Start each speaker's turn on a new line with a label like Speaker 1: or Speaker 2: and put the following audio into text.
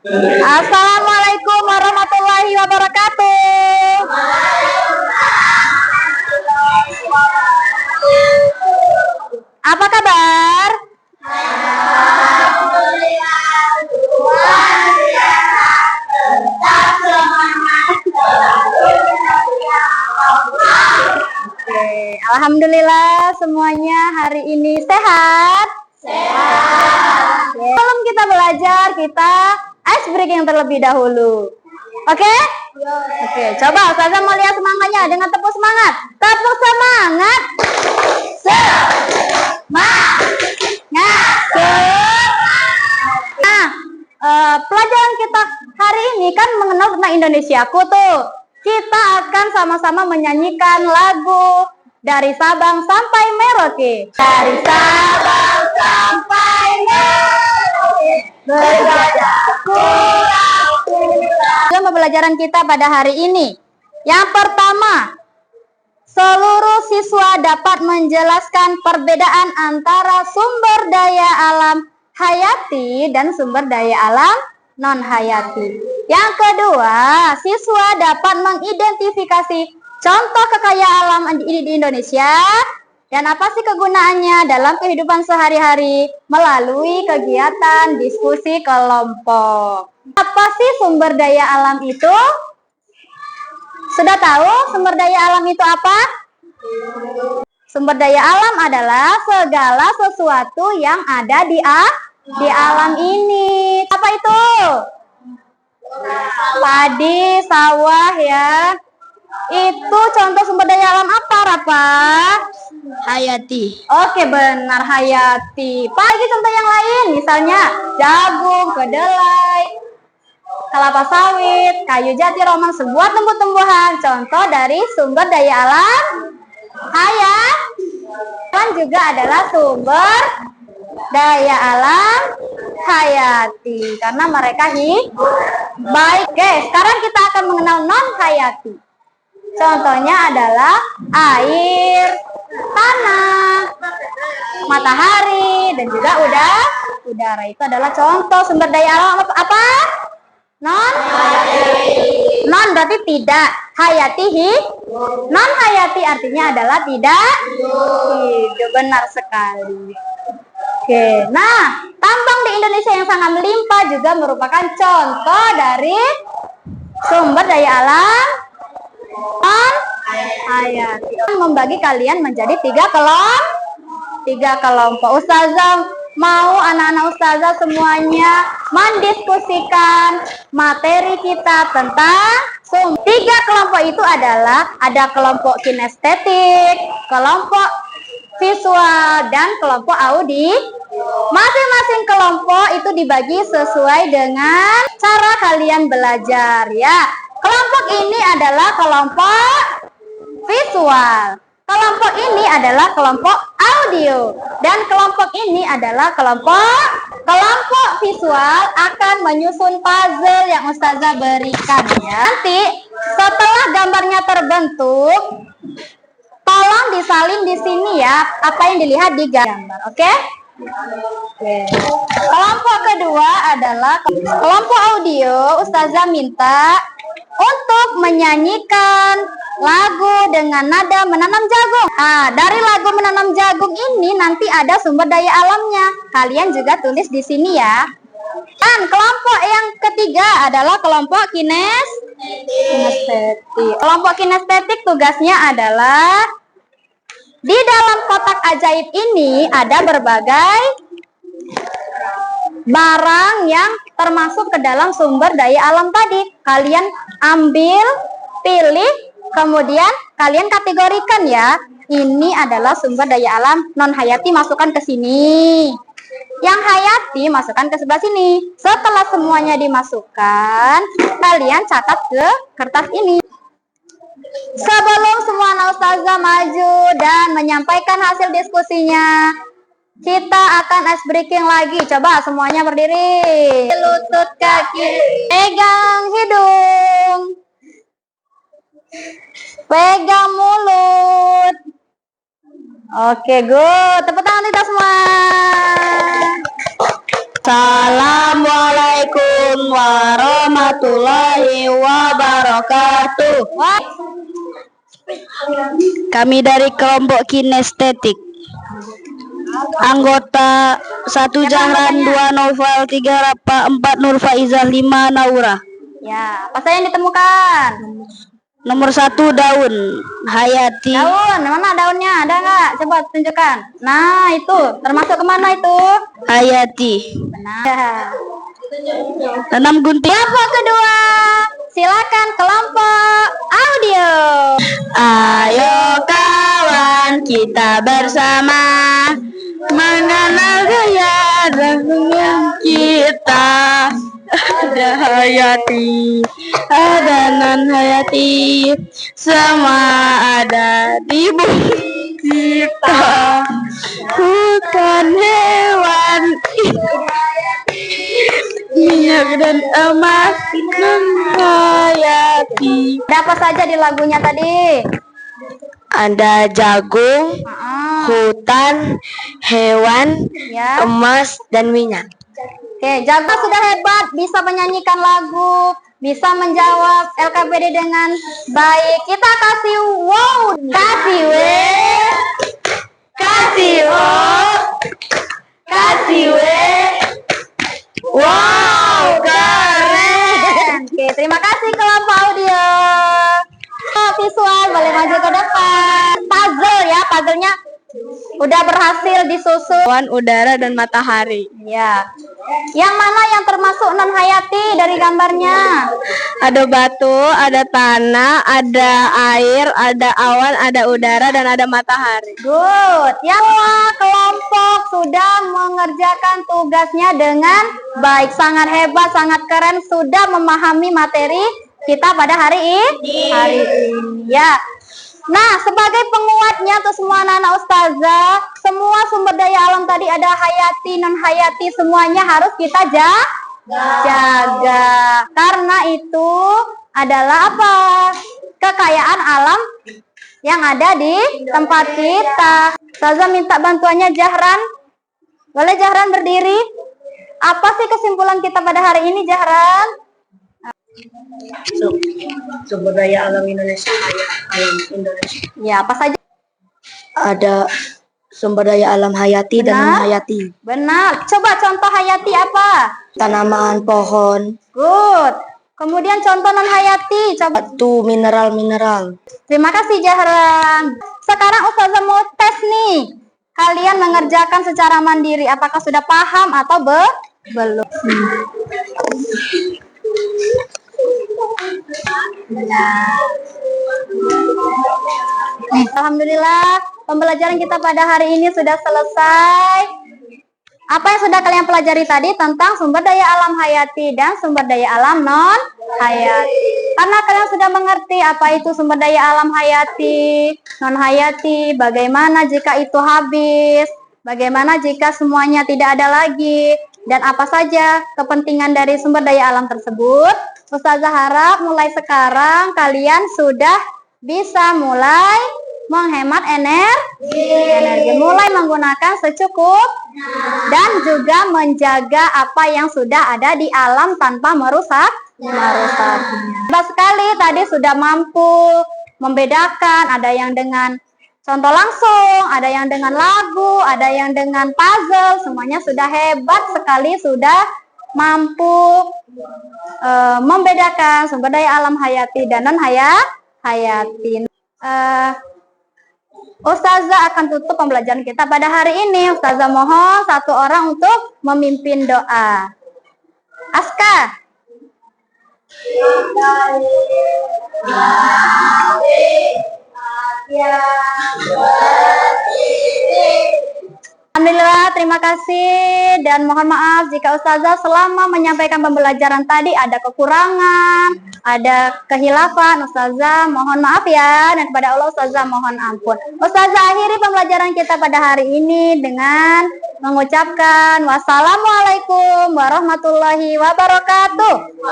Speaker 1: Assalamualaikum warahmatullahi wabarakatuh. Apa kabar? Alhamdulillah semuanya hari ini sehat. Sebelum kita belajar, kita ice breaking terlebih dahulu. Oke? Oke, coba Ustazah mau lihat semangatnya dengan tepuk semangat. Tepuk semangat. Pelajaran kita hari ini kan mengenal tentang Indonesiaku tuh. Kita akan sama-sama menyanyikan lagu dari Sabang sampai Merauke. Dari Sabang sampai Merauke, bergajah pulau-pulau. Pembelajaran kita pada hari ini. Yang pertama, seluruh siswa dapat menjelaskan perbedaan antara sumber daya alam hayati dan sumber daya alam non-hayati. Yang kedua, siswa dapat mengidentifikasi contoh kekayaan alam di Indonesia dan apa sih kegunaannya dalam kehidupan sehari-hari melalui kegiatan diskusi kelompok. Apa sih sumber daya alam itu? Sudah tahu sumber daya alam itu apa? Sumber daya alam adalah segala sesuatu yang ada di alam ini. Apa itu? Padi, sawah ya. Itu contoh sumber daya alam apa, Rafa?
Speaker 2: Hayati.
Speaker 1: Oke, benar, hayati. Lagi contoh yang lain, misalnya jagung, kedelai, kelapa sawit, kayu jati, romang, sebuah tumbuh-tumbuhan. Contoh dari sumber daya alam hayati. Dan juga adalah sumber daya alam hayati karena mereka baik. Oke, sekarang kita akan mengenal non hayati. Contohnya adalah air, tanah, matahari, dan juga udara. Itu adalah contoh sumber daya alam apa? Non berarti tidak, hayati non hayati artinya adalah tidak hidup. Benar sekali. Oke, nah tambang di Indonesia yang sangat melimpah juga merupakan contoh dari sumber daya alam non hayati. Membagi kalian menjadi tiga kelompok. Ustazah mau anak-anak ustazah semuanya mendiskusikan materi kita tentang tiga kelompok itu adalah ada kelompok kinestetik, kelompok visual, dan kelompok audi. Masing-masing kelompok itu dibagi sesuai dengan cara kalian belajar ya. Kelompok ini adalah kelompok visual. Kelompok ini adalah kelompok audio dan kelompok ini adalah kelompok visual akan menyusun puzzle yang ustazah berikan ya. Nanti setelah gambarnya terbentuk, tolong disalin di sini ya apa yang dilihat di gambar, oke? Kelompok kedua adalah kelompok audio. Ustazah minta untuk menyanyikan lagu dengan nada menanam jagung. Dari lagu menanam jagung ini nanti ada sumber daya alamnya. Kalian juga tulis di sini ya. Dan kelompok yang ketiga adalah kelompok kinestetik. Kelompok kinestetik tugasnya adalah di dalam kotak ajaib ini ada berbagai barang yang termasuk ke dalam sumber daya alam tadi. Kalian ambil, pilih, kemudian kalian kategorikan ya. Ini adalah sumber daya alam non hayati, masukkan ke sini. Yang hayati masukkan ke sebelah sini. Setelah semuanya dimasukkan, kalian catat ke kertas ini. Sebelum semua anak ustazah maju dan menyampaikan hasil diskusinya, kita akan ice breaking lagi. Coba semuanya berdiri. Lutut kaki, pegang hidung, pegang mulut. Oke, good. Tepuk tangan kita semua.
Speaker 2: Assalamualaikum warahmatullahi wabarakatuh. Kami dari kelompok kinestetik. Anggota 1 Jahran, 2 Novel, 3 Rapa, 4 Nur Faizah, 5 Naura.
Speaker 1: Ya, apa saja yang ditemukan?
Speaker 2: Nomor 1 daun Hayati.
Speaker 1: Daun, mana daunnya? Ada nggak? Coba tunjukkan. Nah, itu termasuk kemana itu?
Speaker 2: Hayati.
Speaker 1: Benar.
Speaker 2: Tanam gunting.
Speaker 1: Kelompok kedua, silakan kelompok audio.
Speaker 2: Ayo kawan, kita bersama mengenal gaya dan senyum kita. Ada Hayati, ada non Hayati, semua ada di bumi kita. Bukan hewan, minyak dan emas, non Hayati.
Speaker 1: Ada apa saja di lagunya tadi?
Speaker 2: Ada jagung, hutan, hewan,
Speaker 1: Ya.
Speaker 2: emas, dan minyak.
Speaker 1: Oke, Jaga sudah hebat, bisa menyanyikan lagu, bisa menjawab LKPD dengan baik. Kita kasih wow, kasih we, kasih we. Wow, keren. Oke, terima kasih kelompok audio. Visual boleh maju ke depan. Puzzle ya, puzzlenya udah berhasil disusun.
Speaker 2: Awan, udara, dan matahari.
Speaker 1: Ya. Yang mana yang termasuk non hayati dari gambarnya?
Speaker 2: Ada batu, ada tanah, ada air, ada awan, ada udara, dan ada matahari.
Speaker 1: Good. Yang kelompok sudah mengerjakan tugasnya dengan baik. Sangat hebat, sangat keren. Sudah memahami materi kita pada hari ini. Ya. Nah, sebagai penguatnya untuk semua anak-anak ustazah, semua sumber daya alam tadi ada hayati, non hayati, semuanya harus kita jaga. Karena itu adalah apa? Kekayaan alam yang ada di tempat kita. Ustazah minta bantuannya Jahran. Boleh Jahran berdiri? Apa sih kesimpulan kita pada hari ini, Jahran?
Speaker 2: Sumber daya alam Indonesia, alam Indonesia.
Speaker 1: Ya, apa saja?
Speaker 2: Ada sumber daya alam hayati dan non hayati.
Speaker 1: Benar. Coba contoh hayati apa?
Speaker 2: Tanaman, pohon,
Speaker 1: Good. Kemudian contoh non hayati. Coba.
Speaker 2: batu, mineral-mineral.
Speaker 1: Terima kasih Jahran. Sekarang Ustazah mau tes nih. Kalian mengerjakan secara mandiri. Apakah sudah paham atau belum? Alhamdulillah, pembelajaran kita pada hari ini sudah selesai. Apa yang sudah kalian pelajari tadi tentang sumber daya alam hayati dan sumber daya alam non hayati. Karena kalian sudah mengerti apa itu sumber daya alam hayati, non hayati, bagaimana jika itu habis, bagaimana jika semuanya tidak ada lagi, dan apa saja kepentingan dari sumber daya alam tersebut. Ustazah harap mulai sekarang kalian sudah bisa mulai menghemat energi, mulai menggunakan secukup dan juga menjaga apa yang sudah ada di alam tanpa merusaknya. Hebat sekali tadi sudah mampu membedakan, ada yang dengan contoh langsung, ada yang dengan lagu, ada yang dengan puzzle, semuanya sudah hebat sekali, sudah mampu membedakan sumber daya alam hayati dan non hayati. Ustazah akan tutup pembelajaran kita pada hari ini. Ustazah mohon satu orang untuk memimpin doa. Aska. Alhamdulillah, terima kasih dan mohon maaf jika Ustazah selama menyampaikan pembelajaran tadi ada kekurangan, ada kehilafan. Ustazah mohon maaf ya, dan kepada Allah Ustazah mohon ampun. Ustazah akhiri pembelajaran kita pada hari ini dengan mengucapkan wassalamualaikum warahmatullahi wabarakatuh.